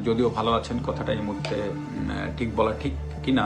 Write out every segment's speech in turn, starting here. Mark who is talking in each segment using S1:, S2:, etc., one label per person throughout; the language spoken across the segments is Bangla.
S1: যদিও ভালো আছেন কথাটা এই মুহূর্তে ঠিক বলা ঠিক কিনা,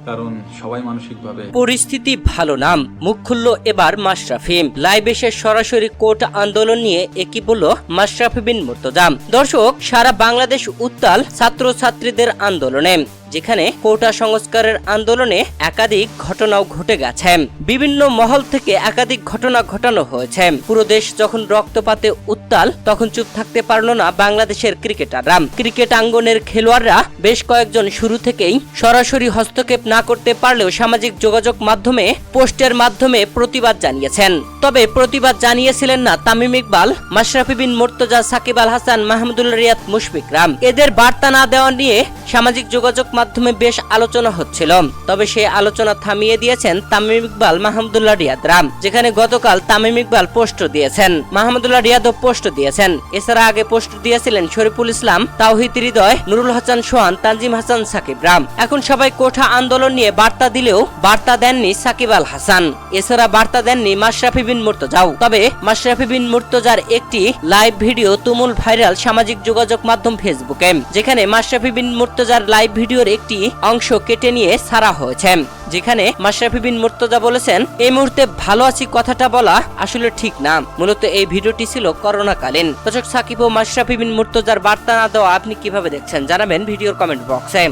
S1: কারণ সবাই মানসিকভাবে
S2: পরিস্থিতি ভালো না। মুখ খুলল এবার মাশরাফি। লাইভ এসে সরাসরি কোর্ট আন্দোলন নিয়ে একই বলল মাশরাফি বিন মুর্তজা। দর্শক, সারা বাংলাদেশ উত্তাল ছাত্রছাত্রীদের আন্দোলনে, যেখানে কোটা সংস্কারের আন্দোলনে একাধিক ঘটনাও ঘটে গেছে। বিভিন্ন মহল থেকে একাধিক ঘটনা ঘটানো হয়েছে। পুরো দেশ যখন রক্তপাতে উত্তাল, তখন চুপ থাকতে পারল না বাংলাদেশের ক্রিকেটাররা। ক্রিকেট আঙ্গনের খেলোয়াড়রা বেশ কয়েকজন শুরু থেকেই সরাসরি হস্তক্ষেপ না করতে পারলেও সামাজিক যোগাযোগ মাধ্যমে পোস্টের মাধ্যমে প্রতিবাদ জানিয়েছেন। তবে প্রতিবাদ জানিয়েছিলেন না তামিম ইকবাল, মাশরাফি বিন মুর্তজা, সাকিব আল হাসান, মাহমুদুল্লাহ রিয়াদ, মুশফিকরা। এদের বার্তা না দেওয়া নিয়ে সামাজিক যোগাযোগ মাধ্যমে বেশ আলোচনা হচ্ছিল। তবে সেই আলোচনা থামিয়ে দিয়েছেন তামিম ইকবাল, মাহমুদুল্লাহ রিয়াদরা। যেখানে গতকাল তামিম ইকবাল পোস্ট দিয়েছেন, মাহমুদুল্লাহ রিয়াদও পোস্ট দিয়েছেন। এছাড়া আগে পোস্ট দিয়েছিলেন শরীফুল ইসলাম, তাওহিদ হৃদয়, নুরুল হাসান সোহান, তানজিম হাসান, সাকিবরা। এখন সবাই কোঠা আন্দোলন নিয়ে বার্তা দিলেও বার্তা দেননি সাকিব আল হাসান। এছাড়া বার্তা দেননি মাশরাফি বিন মুর্তজাও। তবে মাশরাফি বিন মুর্তজার একটি লাইভ ভিডিও তুমুল ভাইরাল সামাজিক যোগাযোগ মাধ্যম ফেসবুকে, যেখানে মাশরাফি বিন মুর্তজার লাইভ ভিডিওর একটি অংশ কেটে নিয়ে ছাড়া হয়েছে। যেখানে মাশরাফি বিন মুর্তজা বলেছেন, এই মুহূর্তে ভালো আছি কথাটা বলা আসলে ঠিক না। মূলত এই ভিডিওটি ছিল করোনাকালীন। দর্শক, সাকিব ও মাশরাফি বিন মুর্তজার বার্তা না দেওয়া আপনি কিভাবে দেখছেন জানাবেন ভিডিওর কমেন্ট বক্সে।